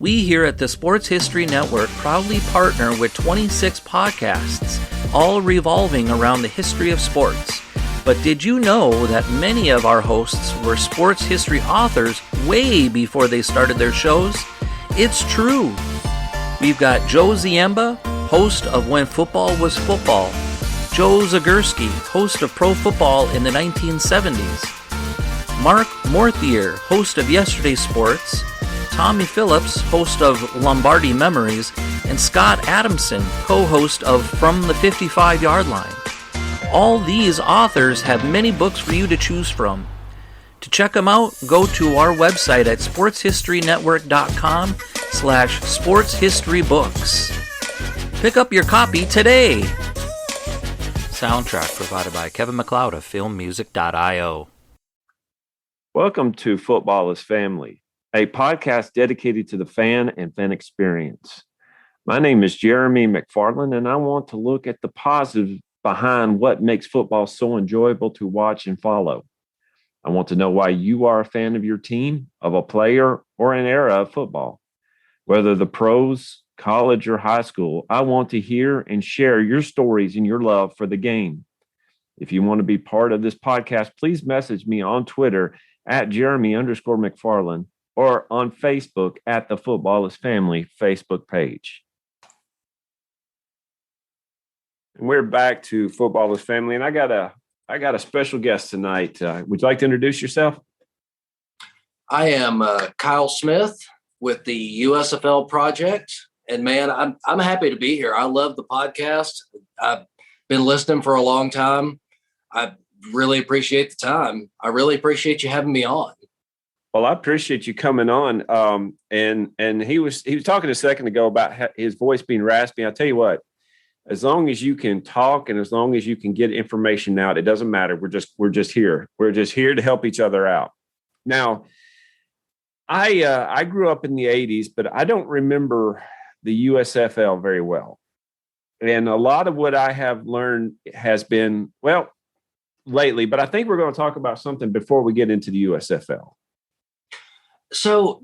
We here at the Sports History Network proudly partner with 26 podcasts, all revolving around the history of sports. But did you know that many of our hosts were sports history authors way before they started their shows? It's true. We've got Joe Ziemba, host of When Football Was Football, Joe Zagurski, host of Pro Football in the 1970s, Mark Morthier, host of Yesterday's Sports, Tommy Phillips, host of Lombardi Memories, and Scott Adamson, co-host of From the 55-Yard Line. All these authors have many books for you to choose from. To check them out, go to our website at sportshistorynetwork.com/sportshistorybooks. Pick up your copy today. Soundtrack provided by Kevin MacLeod of filmmusic.io. Welcome to Football is Family, a podcast dedicated to the fan and fan experience. My name is Jeremy McFarlin, and I want to look at the positive behind what makes football so enjoyable to watch and follow. I want to know why you are a fan of your team, of a player, or an era of football. Whether the pros, college, or high school, I want to hear and share your stories and your love for the game. If you want to be part of this podcast, please message me on Twitter at Jeremy_McFarlin or on Facebook at the Football is Family Facebook page. And we're back to Football is Family, and I got a special guest tonight. Would you like to introduce yourself? I am Kyle Smith with the USFL project, and man, I'm happy to be here. I love the podcast. I've been listening for a long time. I really appreciate the time. I really appreciate you having me on. Well, I appreciate you coming on. And he was talking a second ago about his voice being raspy. I'll tell you what, as long as you can talk and as long as you can get information out, it doesn't matter. We're just here. We're just here to help each other out. Now, I grew up in the 80s, but I don't remember the USFL very well. And a lot of what I have learned has been, well, lately, but I think we're going to talk about something before we get into the USFL. So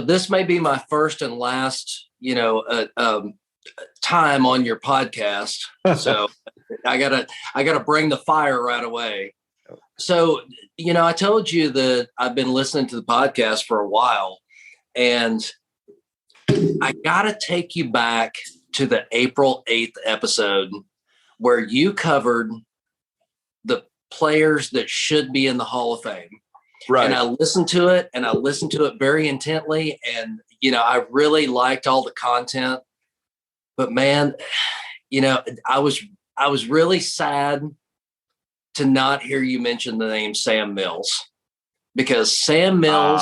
this may be my first and last, time on your podcast. So I gotta bring the fire right away. So, I told you that I've been listening to the podcast for a while, and I gotta take you back to the April 8th episode where you covered the players that should be in the Hall of Fame. Right. And I listened to it very intently. And, I really liked all the content, but man, I was really sad to not hear you mention the name Sam Mills, because Sam Mills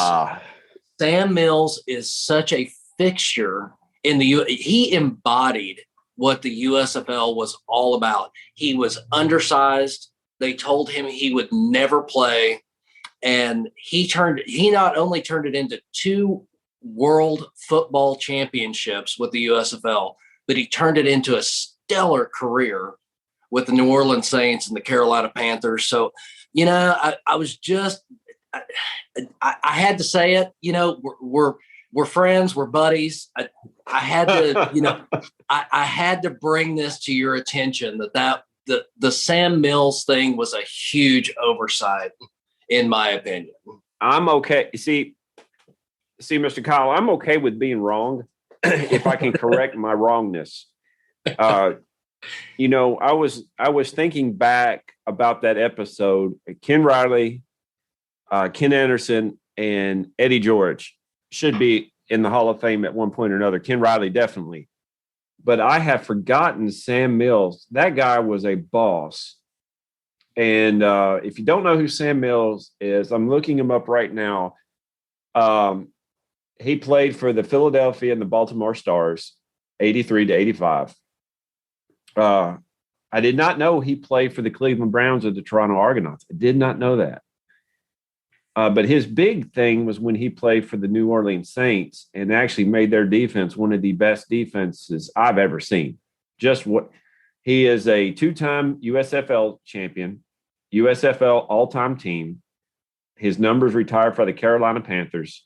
is such a fixture in he embodied what the USFL was all about. He was undersized. They told him he would never play. And he not only turned it into 2 world football championships with the USFL, but he turned it into a stellar career with the New Orleans Saints and the Carolina Panthers. So, I had to say it, we're friends, we're buddies. I had to, I had to bring this to your attention that the Sam Mills thing was a huge oversight, in my opinion. I'm okay. See, Mr. Kyle, I'm okay with being wrong if I can correct my wrongness. I was thinking back about that episode. Ken Riley, Ken Anderson, and Eddie George should be in the Hall of Fame at one point or another. Ken Riley, definitely. But I have forgotten Sam Mills. That guy was a boss. And if you don't know who Sam Mills is, I'm looking him up right now. He played for the Philadelphia and the Baltimore Stars, 83 to 85. I did not know he played for the Cleveland Browns or the Toronto Argonauts. I did not know that. But his big thing was when he played for the New Orleans Saints and actually made their defense one of the best defenses I've ever seen. He is a 2-time USFL champion, USFL all-time team. His numbers retired for the Carolina Panthers.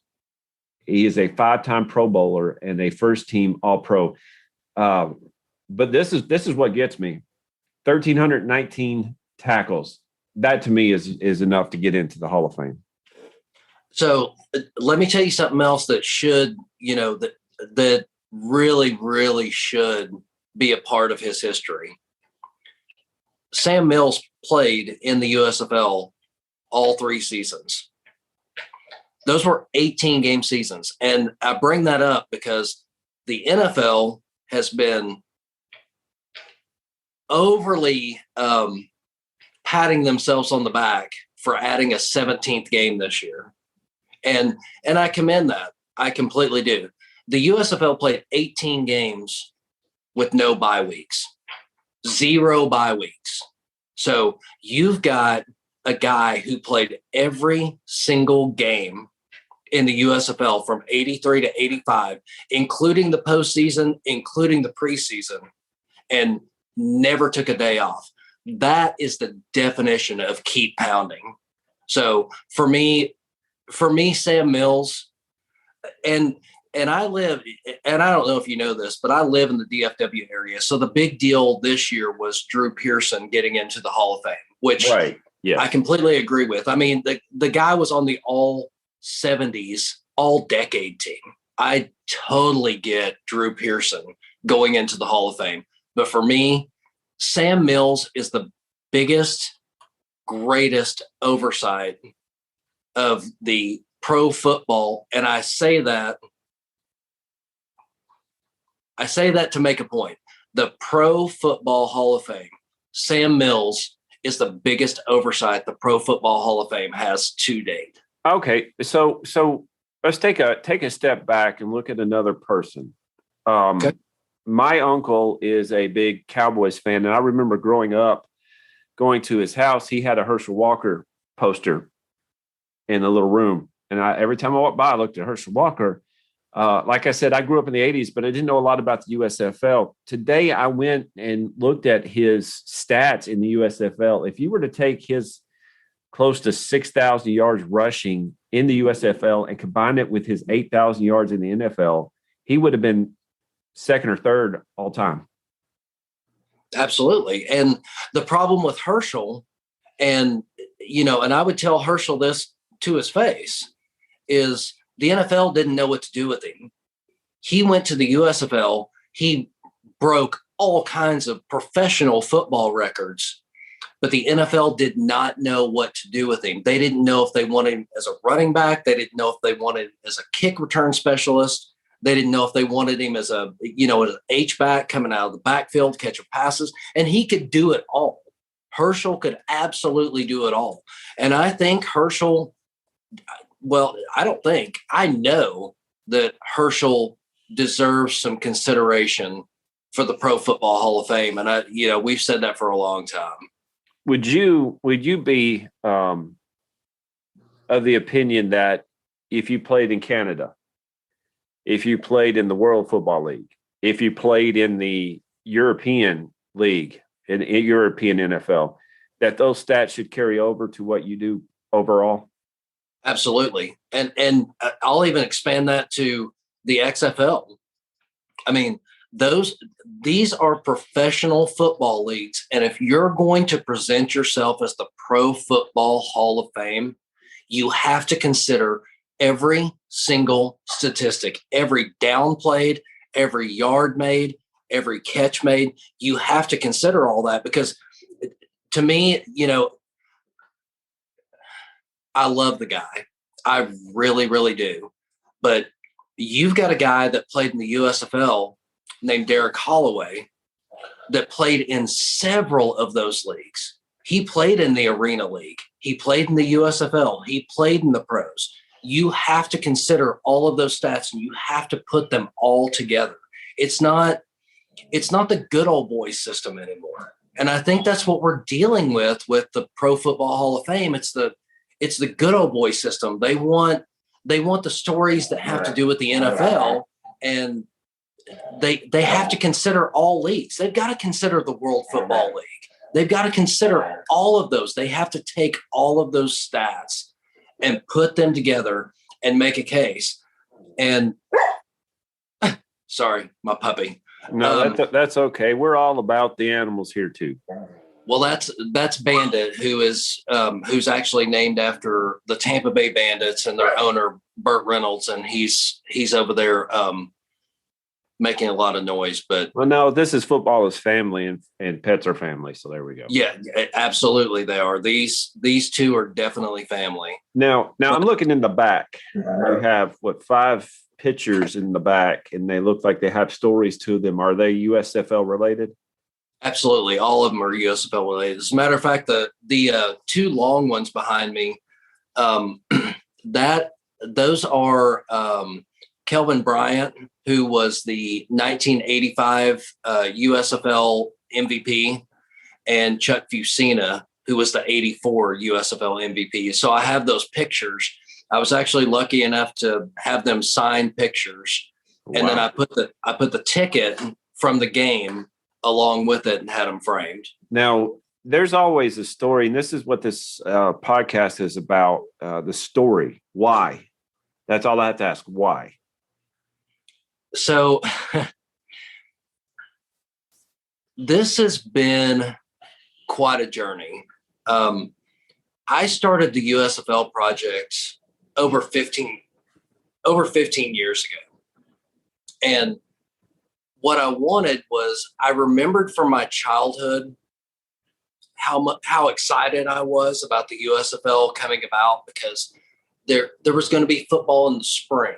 He is a 5-time Pro Bowler and a first-team All-Pro. But this is what gets me: 1,319 tackles. That to me is enough to get into the Hall of Fame. So let me tell you something else that should, that really, really should be a part of his history. Sam Mills played in the USFL all 3 seasons. Those were 18-game seasons. And I bring that up because the NFL has been overly patting themselves on the back for adding a 17th game this year. And I commend that. I completely do. The USFL played 18 games with no bye weeks, 0 bye weeks. So you've got a guy who played every single game in the USFL from 83 to 85, including the postseason, including the preseason, and never took a day off. That is the definition of keep pounding. So for me, Sam Mills, and I live, and I don't know if you know this, but I live in the DFW area. So the big deal this year was Drew Pearson getting into the Hall of Fame, which right. Yes. I completely agree with. I mean, the guy was on the all 70s, all decade team. I totally get Drew Pearson going into the Hall of Fame. But for me, Sam Mills is the biggest, greatest oversight of the pro football. And I say that to make a point. The Pro Football Hall of Fame, Sam Mills is the biggest oversight the Pro Football Hall of Fame has to date. Okay, so let's take a step back and look at another person. Okay. My uncle is a big Cowboys fan, and I remember growing up, going to his house. He had a Herschel Walker poster in the little room, and every time I walked by, I looked at Herschel Walker. Like I said, I grew up in the 80s, but I didn't know a lot about the USFL. Today, I went and looked at his stats in the USFL. If you were to take his close to 6,000 yards rushing in the USFL and combine it with his 8,000 yards in the NFL, he would have been second or third all time. Absolutely. And the problem with Herschel, and I would tell Herschel this to his face, is the NFL didn't know what to do with him. He went to the USFL. He broke all kinds of professional football records, but the NFL did not know what to do with him. They didn't know if they wanted him as a running back. They didn't know if they wanted him as a kick return specialist. They didn't know if they wanted him as an H-back coming out of the backfield, catching passes, and he could do it all. Herschel could absolutely do it all. And I think Herschel, I know that Herschel deserves some consideration for the Pro Football Hall of Fame. And we've said that for a long time. Would you be of the opinion that if you played in Canada, if you played in the World Football League, if you played in the European League, in European NFL, that those stats should carry over to what you do overall? Absolutely. And I'll even expand that to the XFL. I mean, these are professional football leagues. And if you're going to present yourself as the Pro Football Hall of Fame, you have to consider every single statistic, every down played, every yard made, every catch made. You have to consider all that because to me, I love the guy. I really, really do. But you've got a guy that played in the USFL named Derek Holloway that played in several of those leagues. He played in the Arena League. He played in the USFL. He played in the pros. You have to consider all of those stats and you have to put them all together. It's not the good old boy system anymore. And I think that's what we're dealing with the Pro Football Hall of Fame. It's the good old boy system. They want the stories that have to do with the NFL, and they have to consider all leagues. They've got to consider the World Football League. They've got to consider all of those. They have to take all of those stats and put them together and make a case. And sorry, my puppy. No, that's okay. We're all about the animals here too. Well, that's Bandit, who's actually named after the Tampa Bay Bandits and their owner Burt Reynolds, and he's over there making a lot of noise. But well, no, this is Football is Family, and pets are family. So there we go. Yeah, absolutely, they are. These two are definitely family. Now I'm looking in the back. You have 5 pictures in the back, and they look like they have stories to them. Are they USFL related? Absolutely, all of them are USFL related. As a matter of fact, the 2 long ones behind me, those are Kelvin Bryant, who was the 1985 USFL MVP, and Chuck Fucino, who was the 84 USFL MVP. So I have those pictures. I was actually lucky enough to have them sign pictures, and then I put the ticket from the game along with it and had them framed. Now, there's always a story, and this is what this podcast is about, the story. Why? That's all I have to ask. Why? So this has been quite a journey. I started the USFL project over 15 years ago. And what I wanted was, I remembered from my childhood how excited I was about the USFL coming about, because there was going to be football in the spring.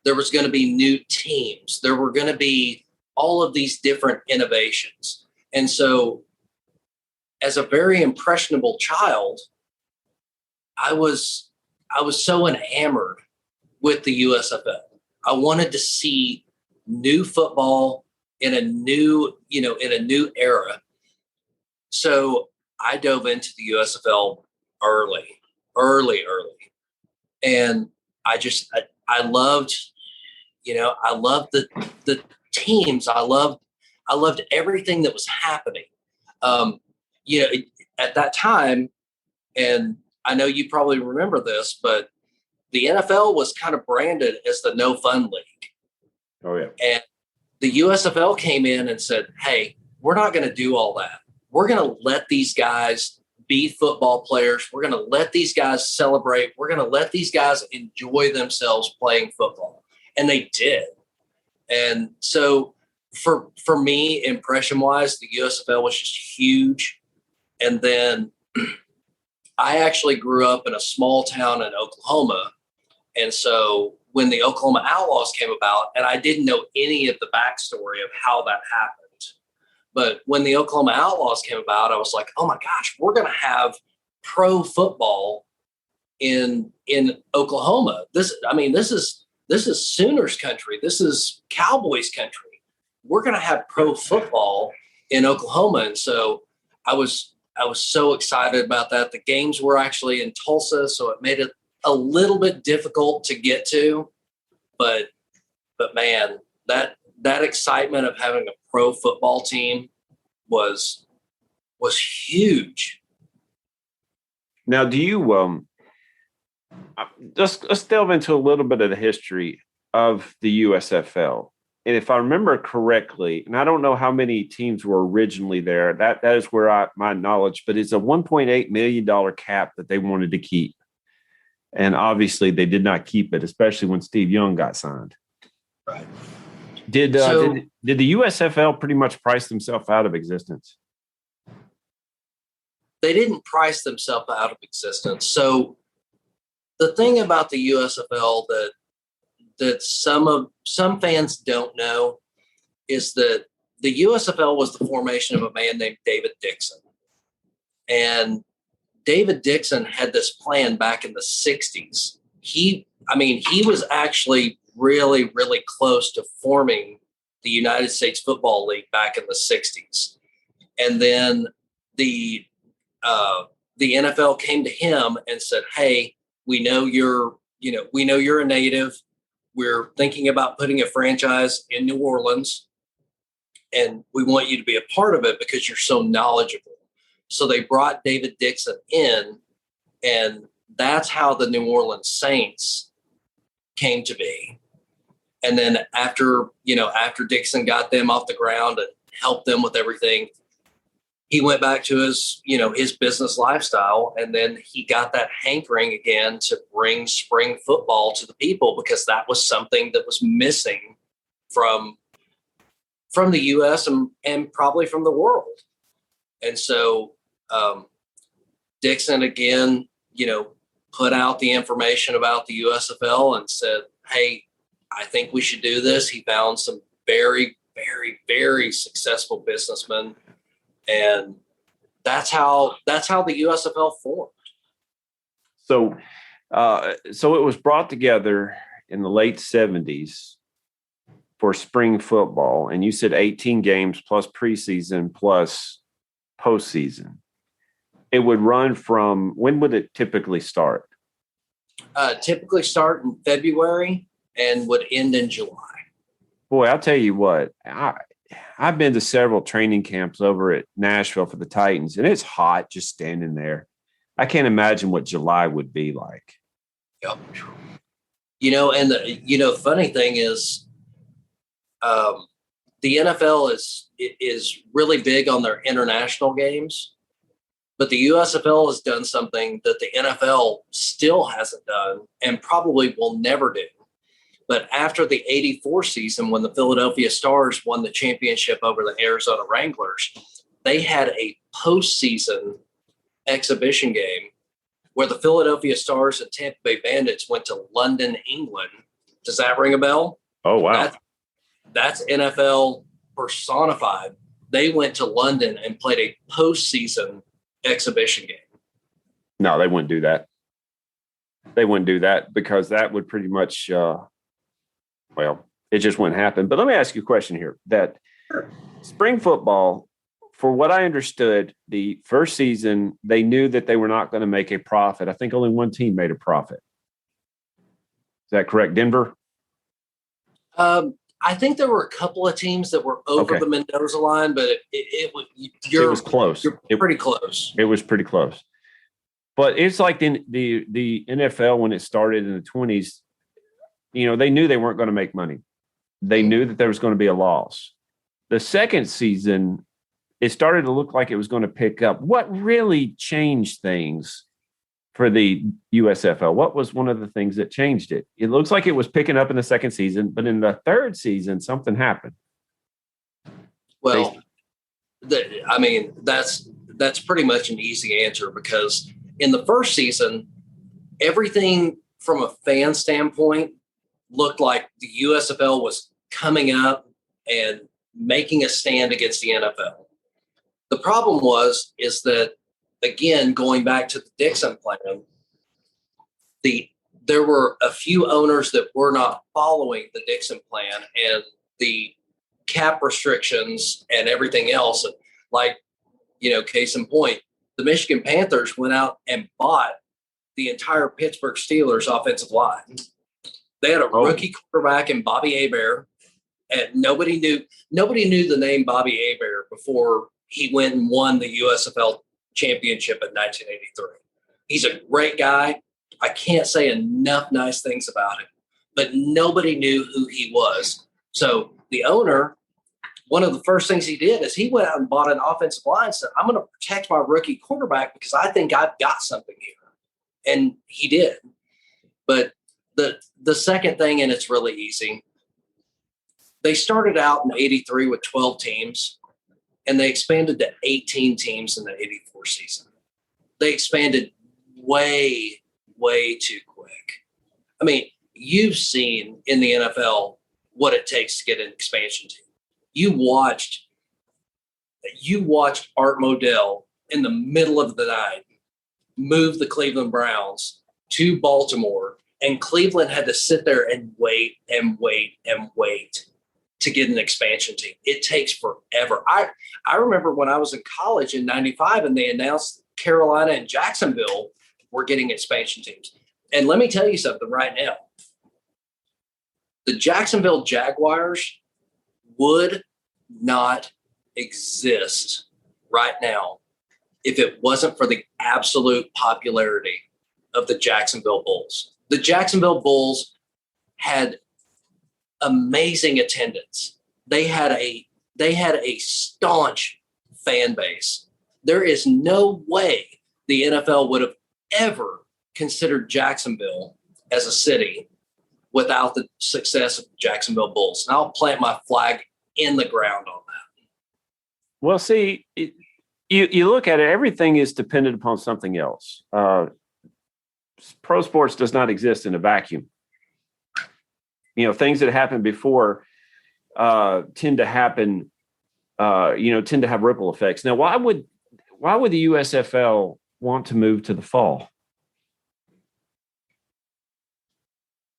There was going to be new teams. There were going to be all of these different innovations. And so as a very impressionable child, I was so enamored with the USFL. I wanted to see new football in a new era. So I dove into the USFL early. And I loved the teams. I loved everything that was happening. At that time, and I know you probably remember this, but the NFL was kind of branded as the no fun league. Oh yeah. And the USFL came in and said, "Hey, we're not going to do all that. We're going to let these guys be football players. We're going to let these guys celebrate. We're going to let these guys enjoy themselves playing football." And they did. And so for me, impression wise, the USFL was just huge. And then I actually grew up in a small town in Oklahoma. And so when the Oklahoma Outlaws came about, and I didn't know any of the backstory of how that happened, but when the Oklahoma Outlaws came about, I was like, oh my gosh, we're going to have pro football in Oklahoma. This is Sooners country. This is Cowboys country. We're going to have pro football in Oklahoma. And so I was so excited about that. The games were actually in Tulsa, so it made it a little bit difficult to get to. But man, that excitement of having a pro football team was huge. Now, do you let's delve into a little bit of the history of the USFL. And if I remember correctly, and I don't know how many teams were originally there, that is where my knowledge, but it's a $1.8 million cap that they wanted to keep. And obviously they did not keep it, especially when Steve Young got signed. Right. Did the USFL pretty much price themselves out of existence? They didn't price themselves out of existence. So the thing about the USFL that some fans don't know is that the USFL was the formation of a man named David Dixon. And David Dixon had this plan back in the 60s. He was actually really, really close to forming the United States Football League back in the 60s. And then the NFL came to him and said, "Hey, we know you're a native. We're thinking about putting a franchise in New Orleans, and we want you to be a part of it because you're so knowledgeable." So they brought David Dixon in, and that's how the New Orleans Saints came to be. And then after Dixon got them off the ground and helped them with everything, he went back to his business lifestyle. And then he got that hankering again to bring spring football to the people, because that was something that was missing from the US and probably from the world. And so Dixon again, put out the information about the USFL and said, "Hey, I think we should do this." He found some very, very, very successful businessmen, and that's how the USFL formed. So it was brought together in the late 70s for spring football, and you said 18 games plus preseason plus postseason. It would run from, when would it typically start? Typically start in February and would end in July. Boy, I'll tell you what, I've been to several training camps over at Nashville for the Titans, and it's hot just standing there. I can't imagine what July would be like. Yep. And the funny thing is, the NFL is really big on their international games, but the USFL has done something that the NFL still hasn't done and probably will never do. But after the 84 season, when the Philadelphia Stars won the championship over the Arizona Wranglers, they had a postseason exhibition game where the Philadelphia Stars and Tampa Bay Bandits went to London, England. Does that ring a bell? Oh, wow. That's NFL personified. They went to London and played a postseason exhibition game. No, they wouldn't do that. They wouldn't do that because that would pretty much, it just wouldn't happen. But let me ask you a question here. That spring football, for what I understood, the first season, they knew that they were not going to make a profit. I think only one team made a profit. Is that correct, Denver? I think there were a couple of teams that were over the Mendoza line, but it was close. You're pretty close. It was pretty close. But it's like the NFL when it started in the 20s, they knew they weren't going to make money. They knew that there was going to be a loss. The second season, it started to look like it was going to pick up. What really changed things for the USFL? What was one of the things that changed it? It looks like it was picking up in the second season, but in the third season, something happened. Well, that's pretty much an easy answer, because in the first season, everything from a fan standpoint looked like the USFL was coming up and making a stand against the NFL. The problem is that, again, going back to the Dixon plan, there were a few owners that were not following the Dixon plan and the cap restrictions and everything else. Like, case in point, the Michigan Panthers went out and bought the entire Pittsburgh Steelers offensive line. They had a rookie quarterback in Bobby Hebert, and nobody knew the name Bobby Hebert before he went and won the USFL championship in 1983. He's a great guy. I can't say enough nice things about him, but nobody knew who he was. So the owner, one of the first things he did is he went out and bought an offensive line and said, "I'm going to protect my rookie quarterback because I think I've got something here." And he did. But the second thing, and it's really easy, they started out in 83 with 12 teams, and they expanded to 18 teams in the 84 season. They expanded way, way too quick. I mean, you've seen in the NFL what it takes to get an expansion team. You watched Art Modell in the middle of the night move the Cleveland Browns to Baltimore, and Cleveland had to sit there and wait and wait and wait to get an expansion team. It takes forever. I remember when I was in college in 95 and they announced Carolina and Jacksonville were getting expansion teams. And let me tell you something right now. The Jacksonville Jaguars would not exist right now if it wasn't for the absolute popularity of the Jacksonville Bulls. The Jacksonville Bulls had amazing attendance. They had a staunch fan base. There is no way the NFL would have ever considered Jacksonville as a city without the success of the Jacksonville Bulls. And I'll plant my flag in the ground on that. Well, see, you look at it, everything is dependent upon something else. Pro sports does not exist in a vacuum. Things that happened before tend to happen, tend to have ripple effects. Now, why would the USFL want to move to the fall?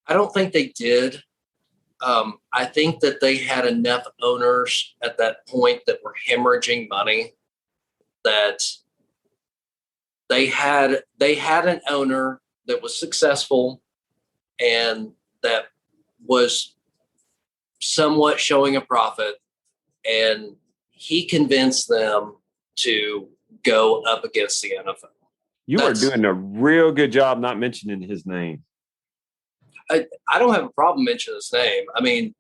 I don't think they did. I think that they had enough owners at that point that were hemorrhaging money that they had an owner that was successful and that was somewhat showing a profit, and he convinced them to go up against the NFL. You are doing a real good job not mentioning his name. I don't have a problem mentioning his name. I mean,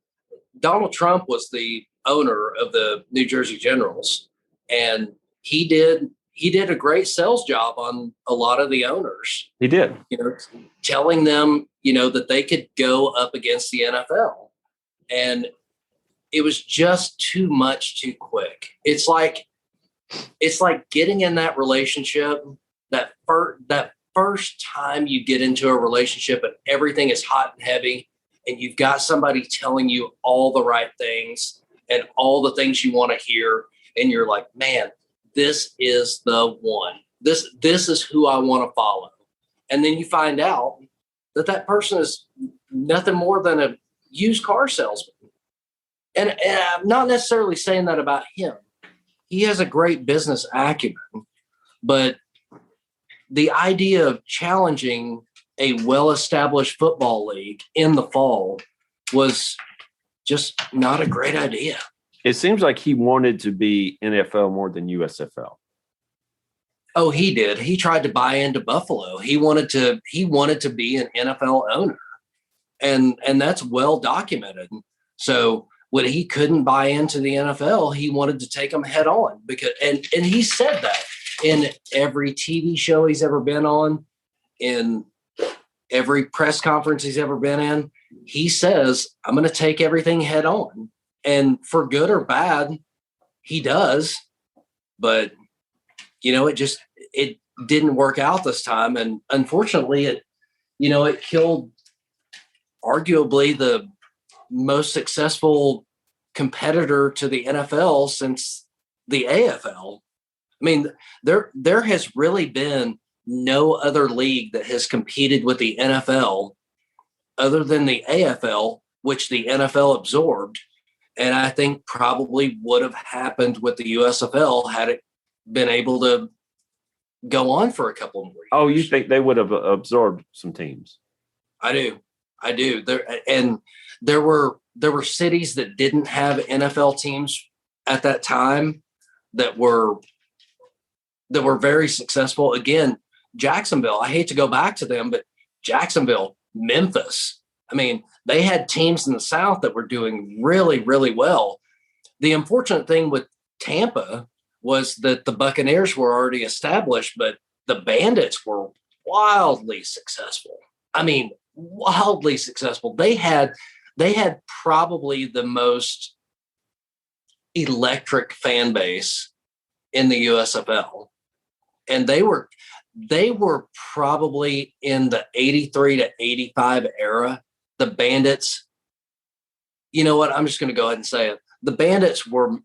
Donald Trump was the owner of the New Jersey Generals, and he did a great sales job on a lot of the owners. He did. Telling them, that they could go up against the NFL. And it was just too much too quick. It's like getting in that relationship, that first time you get into a relationship and everything is hot and heavy, and you've got somebody telling you all the right things and all the things you want to hear, and you're like, man, this is the one. This is who I want to follow. And then you find out that person is nothing more than a used car salesman. And I'm not necessarily saying that about him. He has a great business acumen, but the idea of challenging a well-established football league in the fall was just not a great idea. It seems like he wanted to be NFL more than USFL. Oh, he did. He tried to buy into Buffalo. He wanted to be an NFL owner. And that's well documented. So when he couldn't buy into the NFL, he wanted to take them head on, because and he said that in every TV show he's ever been on, in every press conference he's ever been in. He says, I'm going to take everything head on. And for good or bad, he does. But, it didn't work out this time. And unfortunately, it killed arguably the most successful competitor to the NFL since the AFL. I mean, there has really been no other league that has competed with the NFL other than the AFL, which the NFL absorbed. And I think probably would have happened with the USFL had it been able to go on for a couple more years. Oh, you think they would have absorbed some teams? I do. There were cities that didn't have NFL teams at that time that were very successful. Again, Jacksonville, I hate to go back to them, but Jacksonville, Memphis. I mean, they had teams in the South that were doing really, really well. The unfortunate thing with Tampa was that the Buccaneers were already established, but the Bandits were wildly successful. I mean, wildly successful. They had probably the most electric fan base in the USFL. And they were probably in the 83 to 85 era. The Bandits, you know what? I'm just going to go ahead and say it. The Bandits were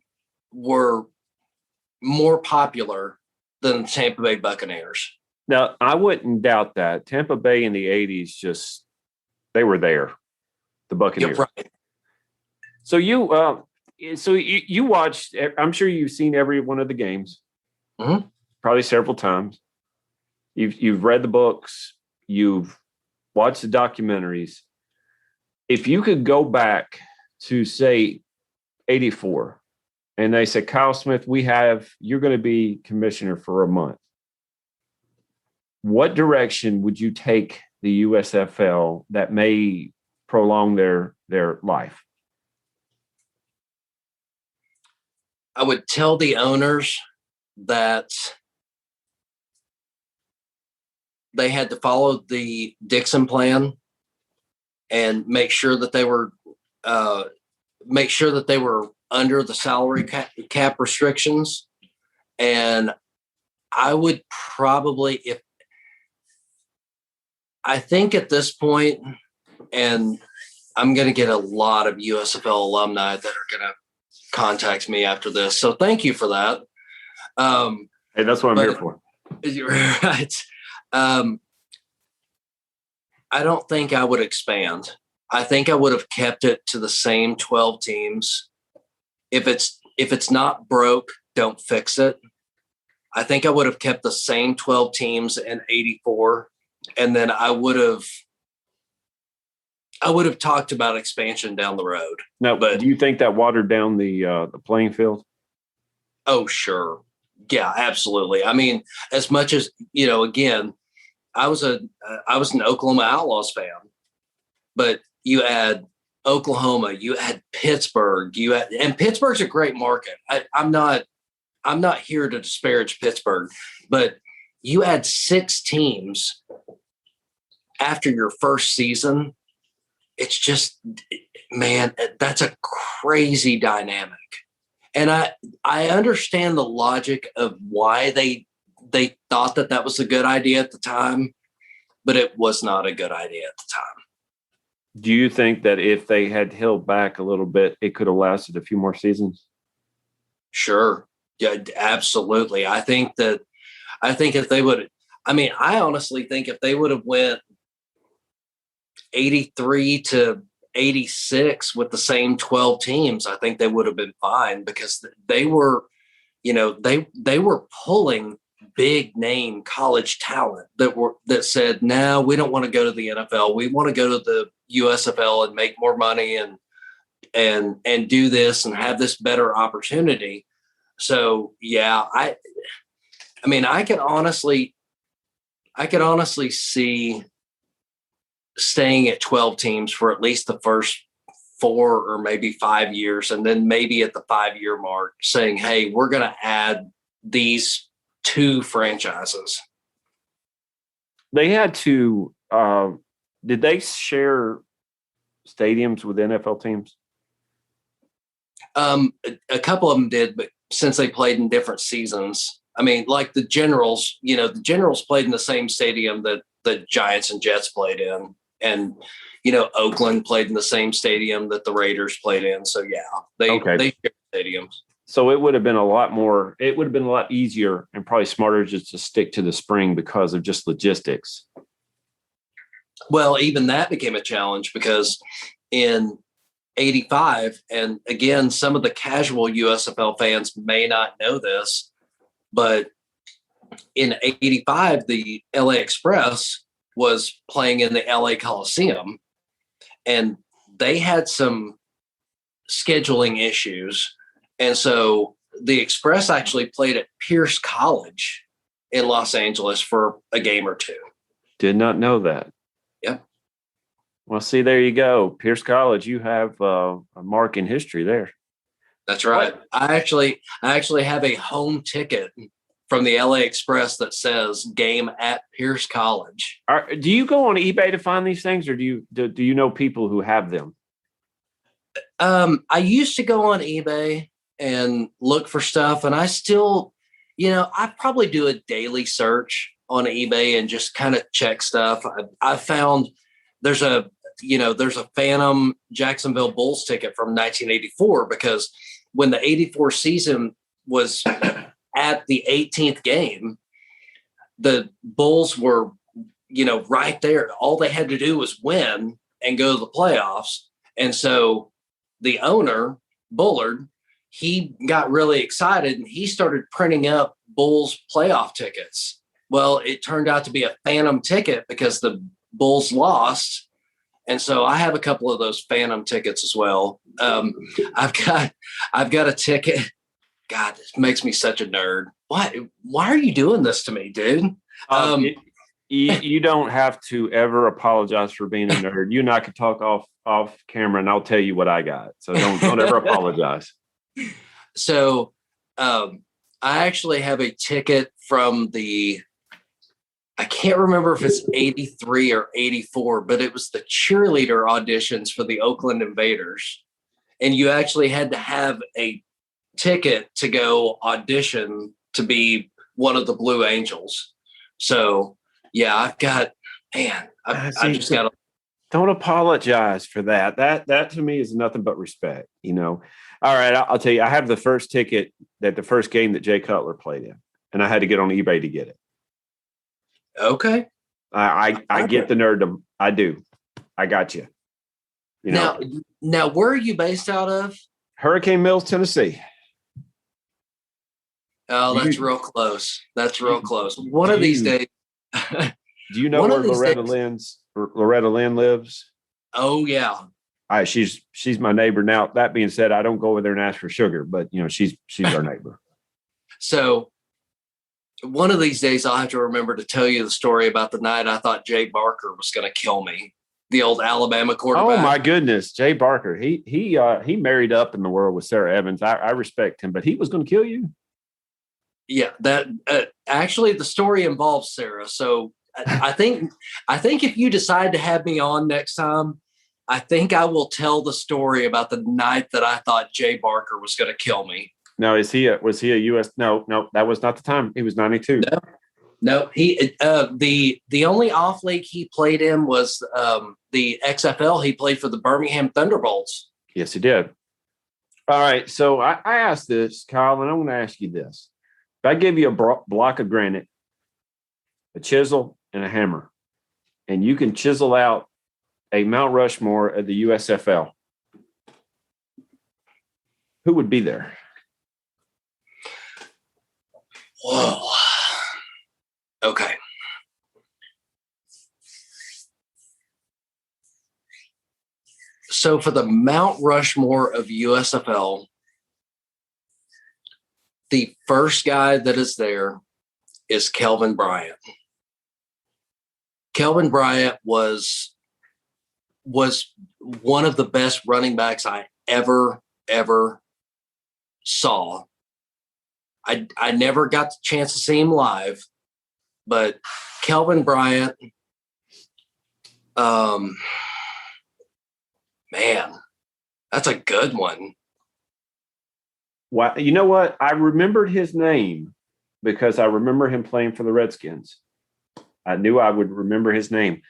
more popular than the Tampa Bay Buccaneers. Now, I wouldn't doubt that. Tampa Bay in the 80s, they were there, the Buccaneers. Yeah, right. So you watched, I'm sure you've seen every one of the games, probably several times. You've read the books, you've watched the documentaries. If you could go back to, say, 84, and they said, Kyle Smith, you're going to be commissioner for a month. What direction would you take the USFL that may prolong their life? I would tell the owners that they had to follow the Dixon plan and make sure that they were under the salary cap restrictions. And I would probably, I think at this point, and I'm going to get a lot of USFL alumni that are going to contact me after this. So thank you for that. Hey, that's what I'm here for. Right. I don't think I would expand. I think I would have kept it to the same 12 teams. If it's not broke, don't fix it. I think I would have kept the same 12 teams in 84, and then I would have talked about expansion down the road. Now, but do you think that watered down the playing field? Oh, sure. Yeah, absolutely. I mean, as much as, again, I was an Oklahoma Outlaws fan, but you add Oklahoma, you add Pittsburgh, and Pittsburgh's a great market. I'm not here to disparage Pittsburgh, but you add 6 teams after your first season. It's just, man, that's a crazy dynamic. And I understand the logic of why they thought that was a good idea at the time, but it was not a good idea at the time. Do you think that if they had held back a little bit, it could have lasted a few more seasons? Sure. Yeah, absolutely. I think if they would, I honestly think if they would have went 83 to 86 with the same 12 teams, I think they would have been fine, because they were, they were pulling big name college talent that said, no, we don't want to go to the NFL. We want to go to the USFL and make more money and do this and have this better opportunity. So yeah, I could honestly see staying at 12 teams for at least the first 4 or maybe 5 years. And then maybe at the 5-year mark saying, hey, we're going to add these 2 franchises. They had to, did they share stadiums with NFL teams? A couple of them did, but since they played in different seasons, like the Generals, the Generals played in the same stadium that the Giants and Jets played in. And, Oakland played in the same stadium that the Raiders played in. So, yeah, they shared stadiums. So it would have been a lot easier and probably smarter just to stick to the spring because of just logistics. Well, even that became a challenge because in 85, and again, some of the casual USFL fans may not know this, but in 85, the LA Express was playing in the LA Coliseum, and they had some scheduling issues. And so the Express actually played at Pierce College in Los Angeles for a game or 2. Did not know that. Yep. Well, see, there you go. Pierce College, you have a mark in history there. That's right. What? I actually have a home ticket from the LA Express that says game at Pierce College. Do you go on eBay to find these things, or do you know people who have them? I used to go on eBay and look for stuff, and I still, I probably do a daily search on eBay and just kind of check stuff. I found there's a Phantom Jacksonville Bulls ticket from 1984, because when the 84 season was at the 18th game, the Bulls were, right there. All they had to do was win and go to the playoffs. And so the owner, Bullard, he got really excited and he started printing up Bulls playoff tickets. Well, it turned out to be a Phantom ticket because the Bulls lost. And so I have a couple of those Phantom tickets as well. I've got a ticket. God, this makes me such a nerd. Why are you doing this to me, dude? You don't have to ever apologize for being a nerd. You and I could talk off camera, and I'll tell you what I got. So don't ever apologize. So I actually have a ticket from I can't remember if it's 83 or 84, but it was the cheerleader auditions for the Oakland Invaders. And you actually had to have a ticket to go audition to be one of the Blue Angels. So, yeah, I just got to. Don't apologize for that. That to me is nothing but respect, All right, I'll tell you, I have the first ticket that the first game that Jay Cutler played in, and I had to get on eBay to get it. Okay. I get the nerddom. I do. I got you. Now, where are you based out of? Hurricane Mills, Tennessee. Oh, that's real close. That's real close. One of these days. Do you know where Loretta Lynn lives? Oh, yeah. She's my neighbor. Now, that being said, I don't go over there and ask for sugar, but she's our neighbor. So one of these days I'll have to remember to tell you the story about the night I thought Jay Barker was going to kill me. The old Alabama quarterback. Oh my goodness, Jay Barker. He married up in the world with Sarah Evans. I respect him, but he was going to kill you. Yeah, that actually the story involves Sarah. So I think if you decide to have me on next time, I think I will tell the story about the night that I thought Jay Barker was going to kill me. Now, was he a US? No, that was not the time. He was 92. No, he the only off league he played in was the XFL. He played for the Birmingham Thunderbolts. Yes, he did. All right, so I asked this, Kyle, and I'm going to ask you this: if I give you a block of granite, a chisel, and a hammer, and you can chisel out a Mount Rushmore of the USFL, who would be there? Whoa. Okay. So for the Mount Rushmore of USFL, the first guy that is there is Kelvin Bryant. Kelvin Bryant was one of the best running backs I ever saw. I never got the chance to see him live, but Kelvin Bryant, man, that's a good one. Well, you know what? I remembered his name because I remember him playing for the Redskins. I knew I would remember his name.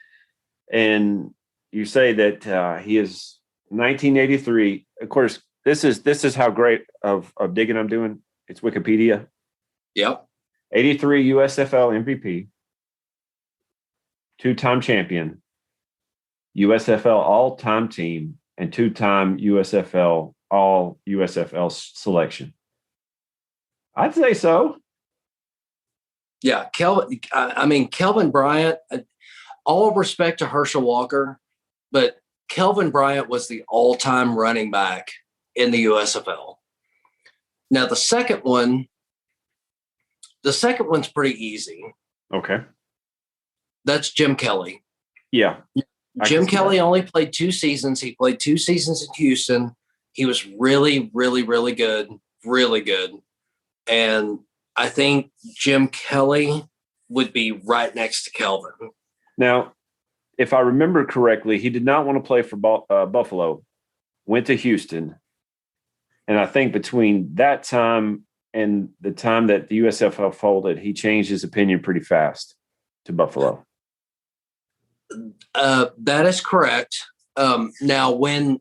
And you say that he is 1983. Of course, this is how great of digging I'm doing. It's Wikipedia. Yep. 83 USFL MVP, two-time champion, USFL all-time team, and two-time USFL all-USFL selection. I'd say so. Yeah, Kelvin Bryant, all respect to Herschel Walker, but Kelvin Bryant was the all-time running back in the USFL. Now, the second one's pretty easy. Okay. That's Jim Kelly. Yeah. Jim Kelly only played 2 seasons. He played 2 seasons in Houston. He was really, really, really good. Really good. And I think Jim Kelly would be right next to Kelvin. Now, if I remember correctly, he did not want to play for Buffalo, went to Houston. And I think between that time and the time that the USFL folded, he changed his opinion pretty fast to Buffalo. That is correct. Now, when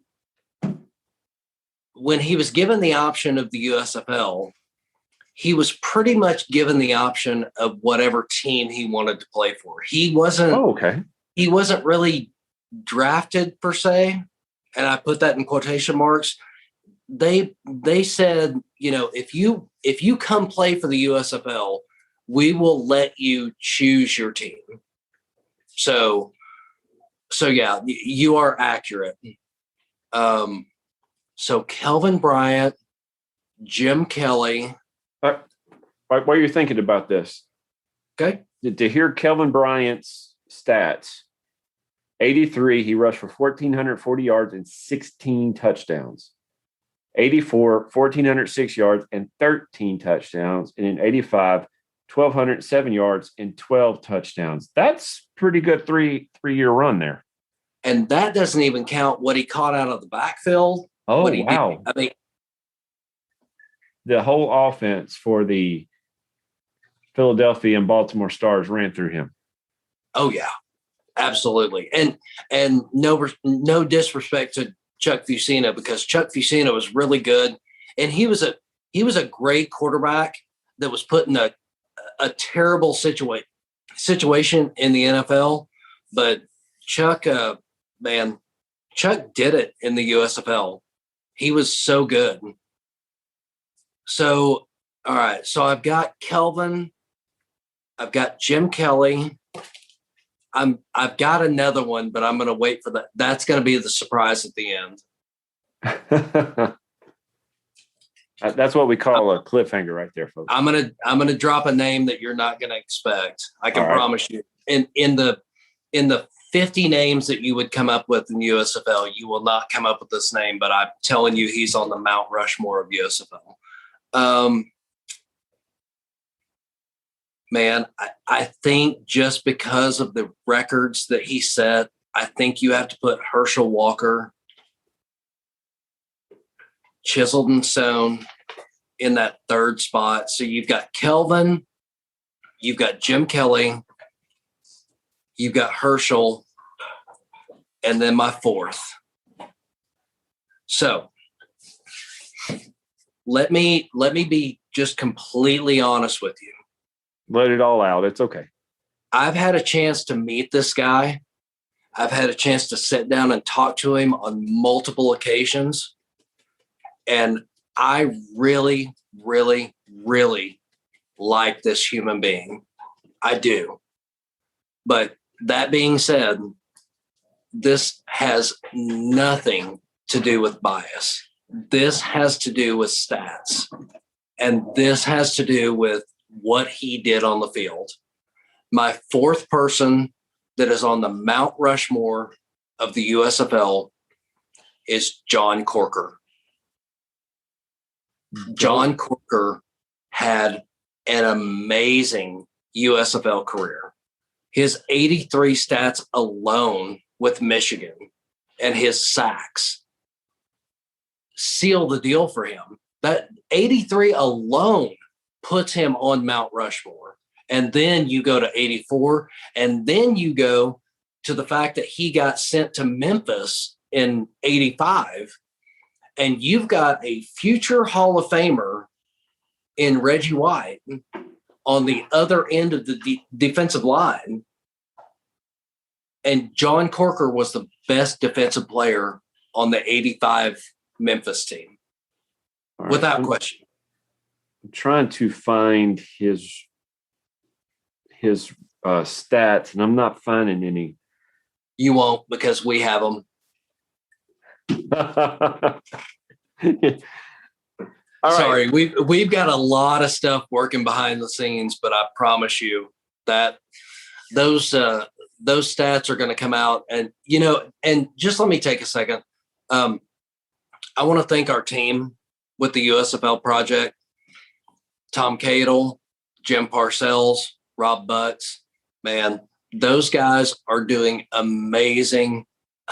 he was given the option of the USFL, he was pretty much given the option of whatever team he wanted to play for. He wasn't. Oh, okay. He wasn't really drafted per se, and I put that in quotation marks. They said, if you come play for the USFL, we will let you choose your team. So yeah, you are accurate. So Kelvin Bryant, Jim Kelly. While you're thinking about this, Okay. To hear Kelvin Bryant's stats, 83, he rushed for 1,440 yards and 16 touchdowns. 84, 1,406 yards and 13 touchdowns. And in 85, 1,207 yards and 12 touchdowns. That's pretty good three-year run there. And that doesn't even count what he caught out of the backfield. Oh, what he wow. did. I mean, the whole offense for the Philadelphia and Baltimore Stars ran through him. Oh, yeah, absolutely. And no disrespect to Chuck Fucino, because Chuck Fucino was really good. And he was a great quarterback that was put in a terrible situation in the NFL. But Chuck, Chuck did it in the USFL. He was so good. So, all right. So I've got Kelvin. I've got Jim Kelly. I've got another one, but I'm going to wait for that. That's going to be the surprise at the end. That's what we call a cliffhanger right there, folks. I'm gonna drop a name that you're not going to expect. I can promise you. In the 50 names that you would come up with in USFL, you will not come up with this name, but I'm telling you, he's on the Mount Rushmore of USFL. Man, I think just because of the records that he set, I think you have to put Herschel Walker, chiseled and sewn, in that third spot. So you've got Kelvin, you've got Jim Kelly, you've got Herschel, and then my fourth. So let me be just completely honest with you. Let it all out. It's okay. I've had a chance to meet this guy. I've had a chance to sit down and talk to him on multiple occasions. And I really, really, really like this human being. I do. But that being said, this has nothing to do with bias. This has to do with stats. And this has to do with what he did on the field. My fourth person that is on the Mount Rushmore of the USFL is John Corker. John Corker had an amazing USFL career. His 83 stats alone with Michigan and his sacks seal the deal for him. That 83 alone puts him on Mount Rushmore. And then you go to 84, and then you go to the fact that he got sent to Memphis in 85, and you've got a future Hall of Famer in Reggie White on the other end of the defensive line. And John Corker was the best defensive player on the 85 Memphis team, without question. I'm trying to find his stats, and I'm not finding any. You won't, because we have them. Sorry, we've got a lot of stuff working behind the scenes, but I promise you that those stats are going to come out. And and just let me take a second. I want to thank our team with the USFL project. Tom Cadle, Jim Parcells, Rob Butts, man, those guys are doing amazing,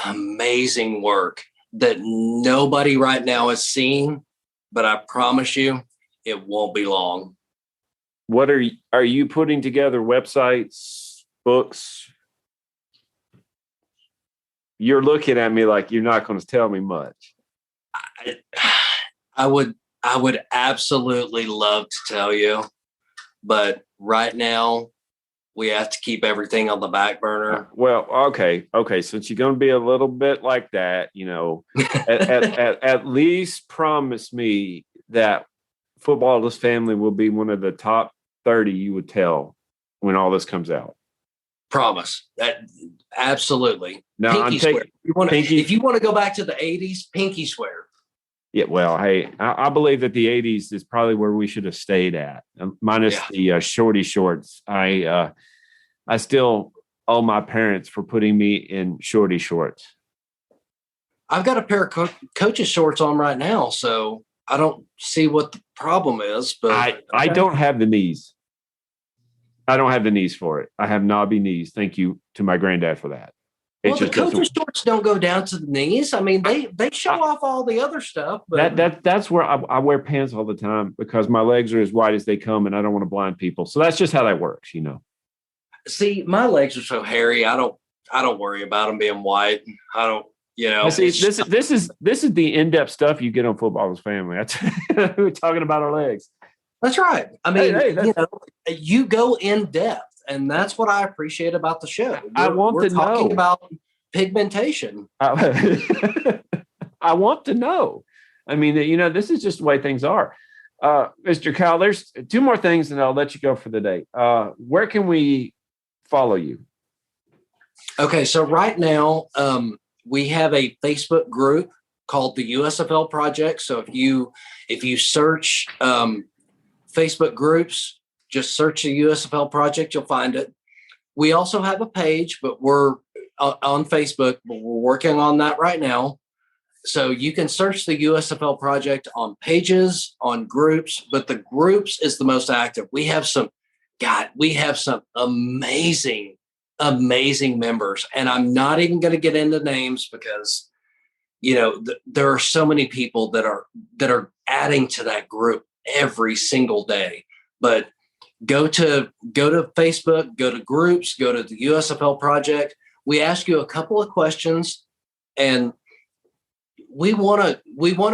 amazing work that nobody right now is seeing, but I promise you it won't be long. What are you putting together? Websites, books? You're looking at me like you're not going to tell me much. I would absolutely love to tell you, but right now we have to keep everything on the back burner. Well, okay. Since you're going to be a little bit like that, at least promise me that Footballer's Family will be one of the top 30 you would tell when all this comes out. Promise that. Absolutely. Now, Pinky swear. If you want to go back to the 80s, pinky swear. Yeah, well, hey, I believe that the '80s is probably where we should have stayed at, minus the shorty shorts. I still owe my parents for putting me in shorty shorts. I've got a pair of coach's shorts on right now, so I don't see what the problem is. But I don't have the knees. I don't have the knees for it. I have knobby knees. Thank you to my granddad for that. Well, the coach's shorts don't go down to the knees. I mean, they show off all the other stuff. But that's where I wear pants all the time because my legs are as wide as they come, and I don't want to blind people. So that's just how that works, you know. See, my legs are so hairy. I don't worry about them being white. I don't. You know, see, this is the in-depth stuff you get on Footballers Family. We're talking about our legs. That's right. I mean, you go in depth. And that's what I appreciate about the show. We're talking about pigmentation. I want to know. I mean, this is just the way things are. Mr. Kyle, there's two more things, and I'll let you go for the day. Where can we follow you? Okay, so right now we have a Facebook group called the USFL Project. So if you search Facebook groups, just search the USFL Project, you'll find it. We also have a page, but we're on Facebook, but we're working on that right now. So you can search the USFL Project on pages, on groups, but the groups is the most active. We have some amazing members, and I'm not even going to get into names because, there are so many people that are adding to that group every single day. But go to Facebook, go to groups, go to the USFL Project. We ask you a couple of questions, and we want to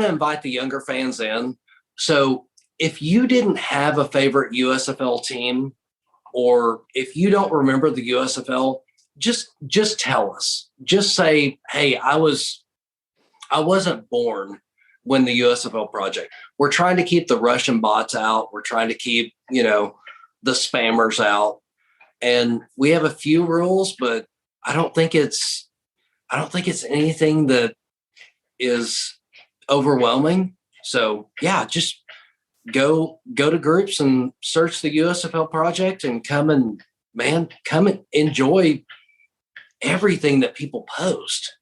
invite the younger fans in. So if you didn't have a favorite USFL team, or if you don't remember the USFL, just tell us. Just say, hey, I wasn't born when the USFL Project. We're trying to keep the Russian bots out. We're trying to keep, the spammers out. And we have a few rules, but I don't think it's anything that is overwhelming. So yeah, just go to groups and search the USFL Project and come and enjoy everything that people post.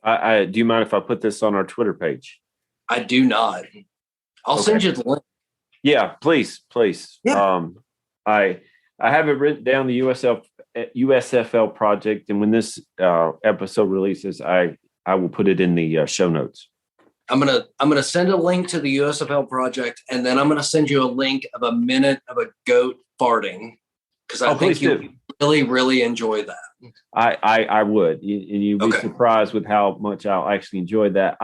Do you mind if I put this on our Twitter page? I do not. I'll send you the link. Yeah, please. Yeah. I have it written down, the USFL Project, and when this episode releases, I will put it in the show notes. I'm gonna send a link to the USFL Project, and then I'm gonna send you a link of a minute of a goat farting, because I think you really, really enjoy that. I would, and you'd be surprised with how much I'll actually enjoy that.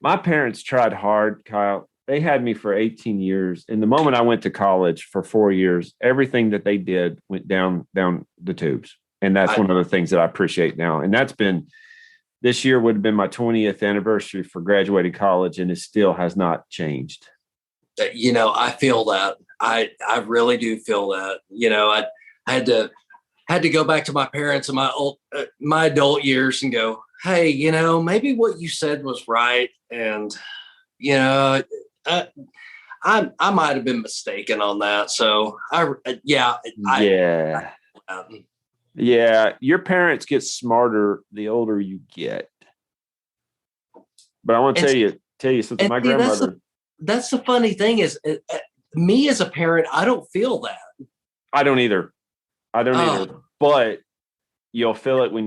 My parents tried hard, Kyle. They had me for 18 years. And the moment I went to college for 4 years, everything that they did went down the tubes. And that's one of the things that I appreciate now. And this year would have been my 20th anniversary for graduating college, and it still has not changed. I feel that. I really do feel that. I had to go back to my parents in my adult years and go, hey, maybe what you said was right. And, I might have been mistaken on that. So your parents get smarter the older you get. But I want to tell you something. My grandmother. That's the funny thing is, me as a parent, I don't feel that. I don't either. But you'll feel it when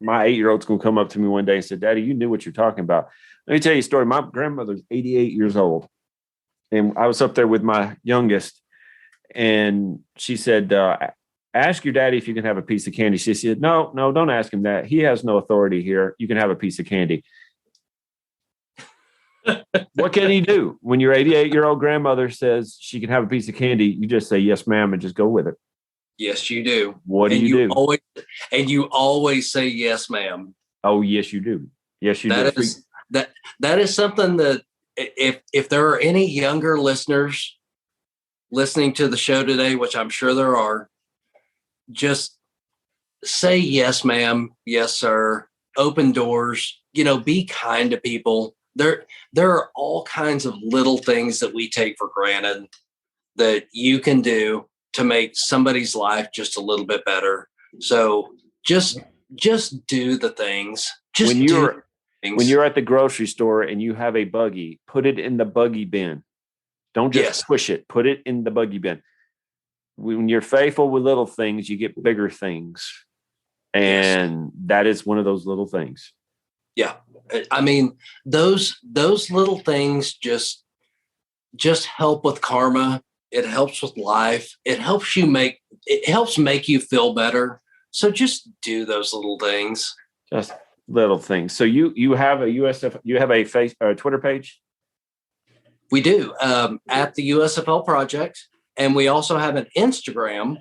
my 8-year-old's going to come up to me one day and say, Daddy, you knew what you're talking about. Let me tell you a story. My grandmother's 88 years old. And I was up there with my youngest, and she said, ask your daddy if you can have a piece of candy. She said, no, don't ask him that. He has no authority here. You can have a piece of candy. What can he do? When your 88-year-old grandmother says she can have a piece of candy, you just say, yes, ma'am, and just go with it. Yes, you do. What do you do? You always say, yes, ma'am. Oh, yes, you do. Yes, you do. That is something that if there are any younger listeners listening to the show today, which I'm sure there are, just say yes, ma'am. Yes, sir. Open doors. Be kind to people. there are all kinds of little things that we take for granted that you can do to make somebody's life just a little bit better. So just do the things. When you're at the grocery store and you have a buggy, put it in the buggy bin. Don't just push it. Put it in the buggy bin. When you're faithful with little things, you get bigger things. And that is one of those little things. Yeah. I mean, those little things just help with karma. It helps with life. It helps make you feel better. So just do those little things. Just little things. So you have a Twitter page? We do, at the USFL Project. And we also have an Instagram,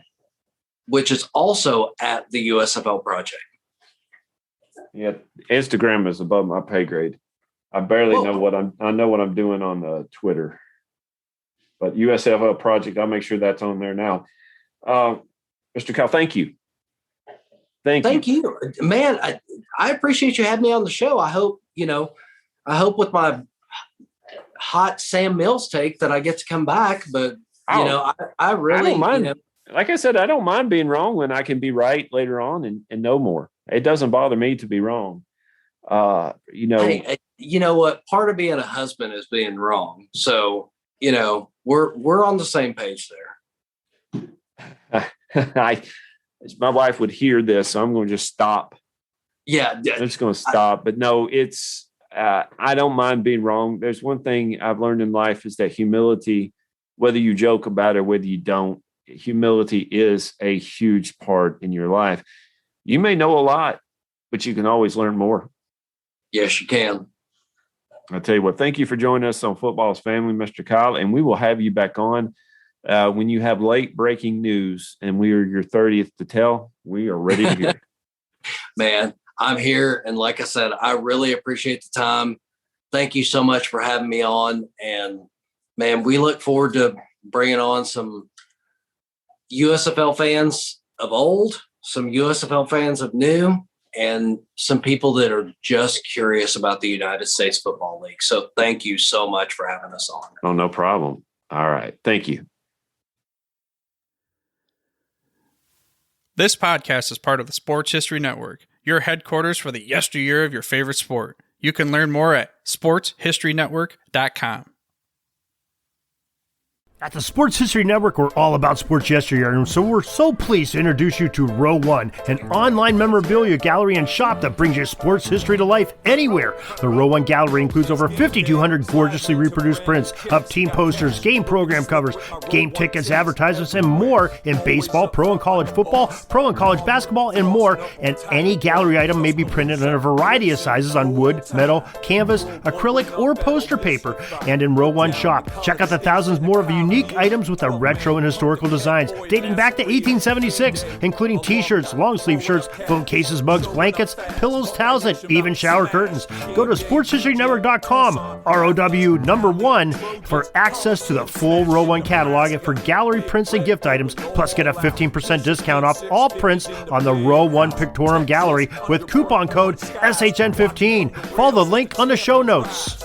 which is also at the USFL Project. Yeah, Instagram is above my pay grade. I barely know what I'm doing on Twitter. But USFL Project, I'll make sure that's on there now. Mr. Kyle, thank you. Thank you. Man, I appreciate you having me on the show. I hope with my hot Sam Mills take that I get to come back, but I really don't mind. Like I said, I don't mind being wrong when I can be right later on and know more. It doesn't bother me to be wrong. Hey, you know what? Part of being a husband is being wrong. So, we're on the same page there. My wife would hear this, so I'm going to just stop. Yeah. I'm just going to stop. But no, it's I don't mind being wrong. There's one thing I've learned in life is that humility, whether you joke about it or whether you don't, humility is a huge part in your life. You may know a lot, but you can always learn more. Yes, you can. I'll tell you what, thank you for joining us on Football's Family, Mr. Kyle, and we will have you back on when you have late breaking news and we are your 30th to tell. We are ready to hear. Man, I'm here. And like I said, I really appreciate the time. Thank you so much for having me on. And man, we look forward to bringing on some USFL fans of old, some USFL fans of new, and some people that are just curious about the United States Football League. So thank you so much for having us on. Oh, no problem. All right. Thank you. This podcast is part of the Sports History Network, your headquarters for the yesteryear of your favorite sport. You can learn more at sportshistorynetwork.com. At the Sports History Network, we're all about sports yesteryear, and so we're so pleased to introduce you to Row One, an online memorabilia gallery and shop that brings your sports history to life anywhere. The Row One gallery includes over 5,200 gorgeously reproduced prints of team posters, game program covers, game tickets, advertisements, and more in baseball, pro and college football, pro and college basketball, and more. And any gallery item may be printed in a variety of sizes on wood, metal, canvas, acrylic, or poster paper. And in Row One shop, check out the thousands more of unique items with the retro and historical designs dating back to 1876, including t-shirts, long sleeve shirts, phone cases, mugs, blankets, pillows, towels, and even shower curtains. Go to sportshistorynetwork.com, ROW1, for access to the full Row One catalog and for gallery prints and gift items, plus get a 15% discount off all prints on the Row One Pictorium Gallery with coupon code SHN15. Follow the link on the show notes.